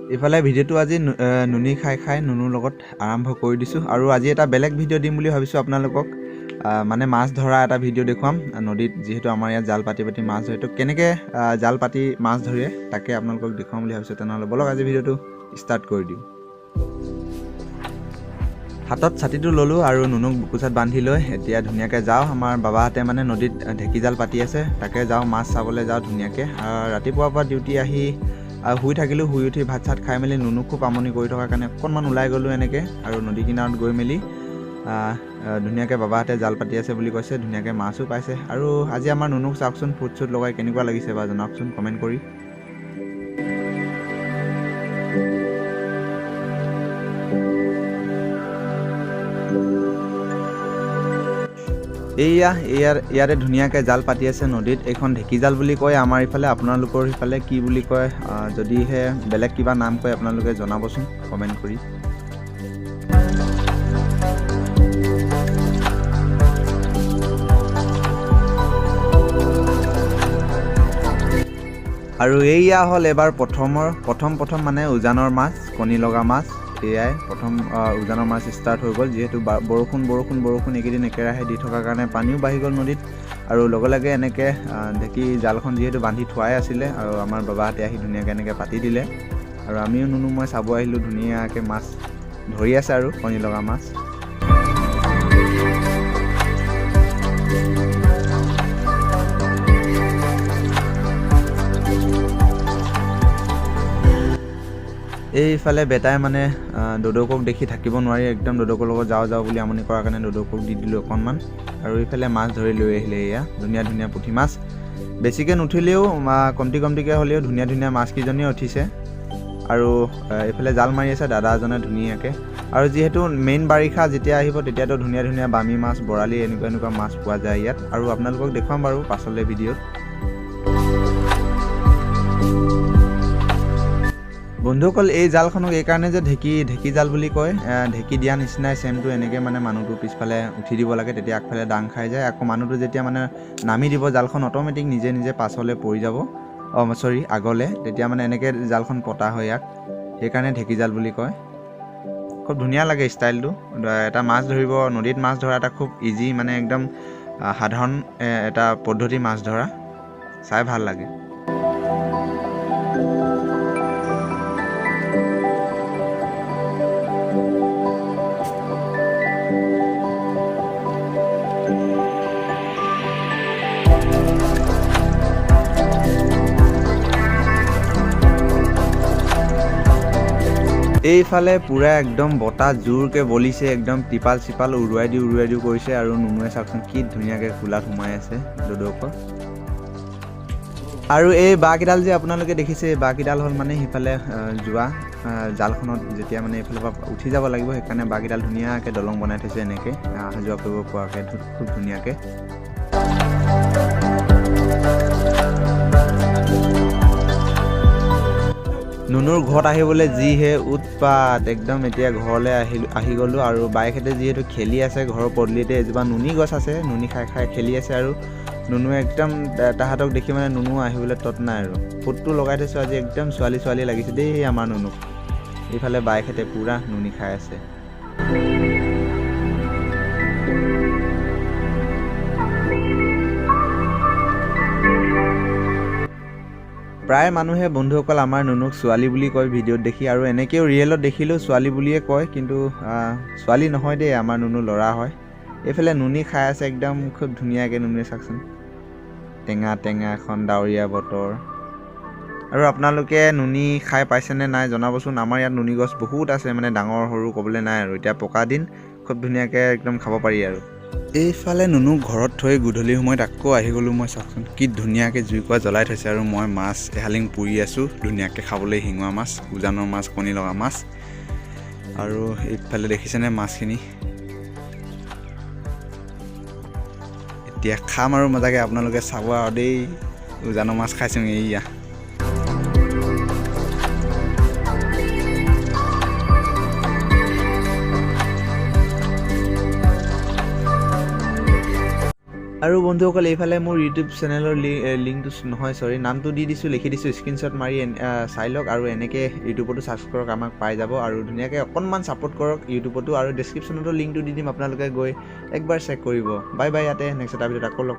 ইফালে ভিডিঅ'টো আজি নুনি খাই খাই নুনুৰ লগত আৰম্ভ কৰি দিছোঁ আৰু আজি এটা বেলেগ ভিডিঅ' দিম বুলি ভাবিছোঁ আপোনালোকক মানে মাছ ধৰা এটা ভিডিঅ' দেখুৱাম নদীত যিহেতু আমাৰ ইয়াত জাল পাতি পাতি মাছ ধৰে তো কেনেকৈ জাল পাতি মাছ ধৰে তাকে আপোনালোকক দেখুৱাম বুলি ভাবিছোঁ তেনেহ'লে বলক আজি ভিডিঅ'টো ষ্টাৰ্ট কৰি দিওঁ হাতত ছাতিটো ল'লোঁ আৰু নুনুক বুকুচাত বান্ধি লৈ এতিয়া ধুনীয়াকৈ যাওঁ আমাৰ বাবাহঁতে মানে নদীত ঢেঁকী জাল পাতি আছে তাকে যাওঁ মাছ চাবলৈ যাওঁ ধুনীয়াকৈ ৰাতিপুৱাৰ পৰা ডিউটি আহি শুই থাকিলোঁ শুই উঠি ভাত চাত খাই মেলি নুনুক খুব আমনি কৰি থকাৰ কাৰণে অকণমান ওলাই গ'লোঁ এনেকৈ আৰু নদী কিনাৰত গৈ মেলি ধুনীয়াকৈ বাবাহঁতে জাল পাতি আছে বুলি কৈছে ধুনীয়াকৈ মাছো পাইছে আৰু আজি আমাৰ নুনুক চাওকচোন ফুট চুট লগাই কেনেকুৱা লাগিছে বা জনাওকচোন কমেণ্ট কৰি ইয়াতে ধুনীয়াকৈ জাল পাতি আছে নদীত এইখন ঢেঁকী জাল বুলি কয় আমাৰ ইফালে আপোনালোকৰ ইফালে কি বুলি কয় যদিহে বেলেগ কিবা নাম কয় আপোনালোকে জনাবচোন কমেণ্ট কৰি আৰু এয়া হ'ল এবাৰ প্ৰথম মানে উজানৰ মাছ কণী লগা মাছ এয়াই প্ৰথম উজানৰ মাছ ষ্টাৰ্ট হৈ গ'ল যিহেতু বৰষুণ এইকেইদিন একেৰাহে দি থকাৰ কাৰণে পানীও বাঢ়ি গ'ল নদীত আৰু লগে লগে এনেকৈ ঢেঁকী জালখন যিহেতু বান্ধি থোৱাই আছিলে আৰু আমাৰ বাবাহঁতে আহি ধুনীয়াকৈ এনেকৈ পাতি দিলে আৰু আমিও নুনু মই চাব আহিলোঁ ধুনীয়াকৈ মাছ ধৰি আছে আৰু কণী লগা মাছ এইফালে বেটাই মানে দদৌকক দেখি থাকিব নোৱাৰি একদম দদৌকৰ লগত যাওঁ বুলি আমনি কৰাৰ কাৰণে দদৌকক দি দিলোঁ অকণমান আৰু এইফালে মাছ ধৰি লৈ আহিলে এয়া ধুনীয়া পুঠি মাছ বেছিকৈ নুঠিলেও কমটিকৈ হ'লেও ধুনীয়া মাছকেইজনীয়ে উঠিছে আৰু এইফালে জাল মাৰি আছে দাদা এজনে ধুনীয়াকৈ আৰু যিহেতু মেইন বাৰিষা যেতিয়া আহিব তেতিয়াতো ধুনীয়া বামী মাছ বৰালি এনেকুৱা মাছ পোৱা যায় ইয়াত আৰু আপোনালোকক দেখুৱাম বাৰু পাছলৈ ভিডিঅ'ত বন্ধুসকল এই জালখনক এইকাৰণে যে ঢেঁকী জাল বুলি কয় ঢেঁকী দিয়া নিচিনাই চেমটো এনেকৈ মানে মানুহটো পিছফালে উঠি দিব লাগে তেতিয়া আগফালে দাং খাই যায় আকৌ মানুহটো যেতিয়া মানে নামি দিব জালখন অট'মেটিক নিজে পাছলৈ পৰি যাব আগলৈ তেতিয়া মানে এনেকৈ জালখন পতা হয় ইয়াক সেইকাৰণে ঢেঁকী জাল বুলি কয় খুব ধুনীয়া লাগে ষ্টাইলটো এটা মাছ ধৰিব নদীত মাছ ধৰা এটা খুব ইজি মানে একদম সাধাৰণ এটা পদ্ধতি মাছ ধৰা চাই ভাল লাগে এইফালে পুৰা একদম বতাহ জোৰকৈ বলিছে একদম টিপাল চিপাল উৰুৱাই দি কৰিছে আৰু নুনুৱে চাওকচোন কি ধুনীয়াকৈ কোলাত সোমাই আছে দদৌকৰ আৰু এই বাঁহকেইডাল যে আপোনালোকে দেখিছে এই বাঁহকেইডাল হ'ল মানে সিফালে যোৱা জালখনত যেতিয়া মানে এইফালৰ পৰা উঠি যাব লাগিব সেইকাৰণে বাঁহকেইডাল ধুনীয়াকৈ দলং বনাই থৈছে এনেকৈ অহা যোৱা কৰিব পৰাকৈ খুব ধুনীয়াকৈ নুনুৰ ঘৰত আহিবলৈ যিহে উৎপাত একদম এতিয়া ঘৰলৈ আহি গ'লোঁ আৰু বাইকহেঁতে যিহেতু খেলি আছে ঘৰৰ পদূলিতে এজোপা নুনি গছ আছে নুনি খাই খেলি আছে আৰু নুনুৱে একদম তাহাঁতক দেখি মানে নুনু আহিবলৈ তত নাই আৰু ফুটটো লগাই থৈছোঁ আজি একদম ছোৱালী লাগিছে দেই আমাৰ নুনুক এইফালে বাইকহেঁতে পূৰা নুনি খাই আছে প্ৰায় মানুহে বন্ধুসকল আমাৰ নুনুক ছোৱালী বুলি কয় ভিডিঅ'ত দেখি আৰু এনেকৈও ৰিয়েলত দেখিলেও ছোৱালী বুলিয়ে কয় কিন্তু ছোৱালী নহয় দেই আমাৰ নুনু ল'ৰা হয় এইফালে নুনি খাই আছে একদম খুব ধুনীয়াকৈ নুনুৱে চাওকচোন টেঙা এখন ডাৱৰীয়া বতৰ আৰু আপোনালোকে নুনি খাই পাইছেনে নাই জনাবচোন আমাৰ ইয়াত নুনি গছ বহুত আছে মানে ডাঙৰ সৰু ক'বলৈ নাই আৰু এতিয়া পকা দিন খুব ধুনীয়াকৈ একদম খাব পাৰি আৰু এইফালে নুনুক ঘৰত থৈ গধূলি সময়ত আকৌ আহি গ'লোঁ মই চাওকচোন কি ধুনীয়াকৈ জুইকুৰা জ্বলাই থৈছে আৰু মই মাছ এহালিং পুৰি আছোঁ ধুনীয়াকৈ খাবলৈ শিঙৰা মাছ উজানৰ মাছ কণী লগা মাছ আৰু এইফালে দেখিছেনে মাছখিনি এতিয়া খাম আৰু মজাকৈ আপোনালোকে চাব আৰু দেই উজানৰ মাছ খাইছোঁ এয়া আৰু বন্ধুসকল এইফালে মোৰ ইউটিউব চেনেলৰ লিংকটো নহয় নামটো দি দিছোঁ, লিখি দিছোঁ, স্ক্ৰীনশ্বট মাৰি চাই লওক আৰু এনেকৈ ইউটিউবতো ছাৰ্চ কৰক, আমাক পাই যাব আৰু ধুনীয়াকৈ অকণমান ছাপোৰ্ট কৰক ইউটিউবতো আৰু ডেছক্ৰিপশ্যনতো লিংকটো দি দিম, আপোনালোকে গৈ একবাৰ চেক কৰিব। বাই বাই, ইয়াতে নেক্সট এটা ভিডিঅ'ত আকৌ লগ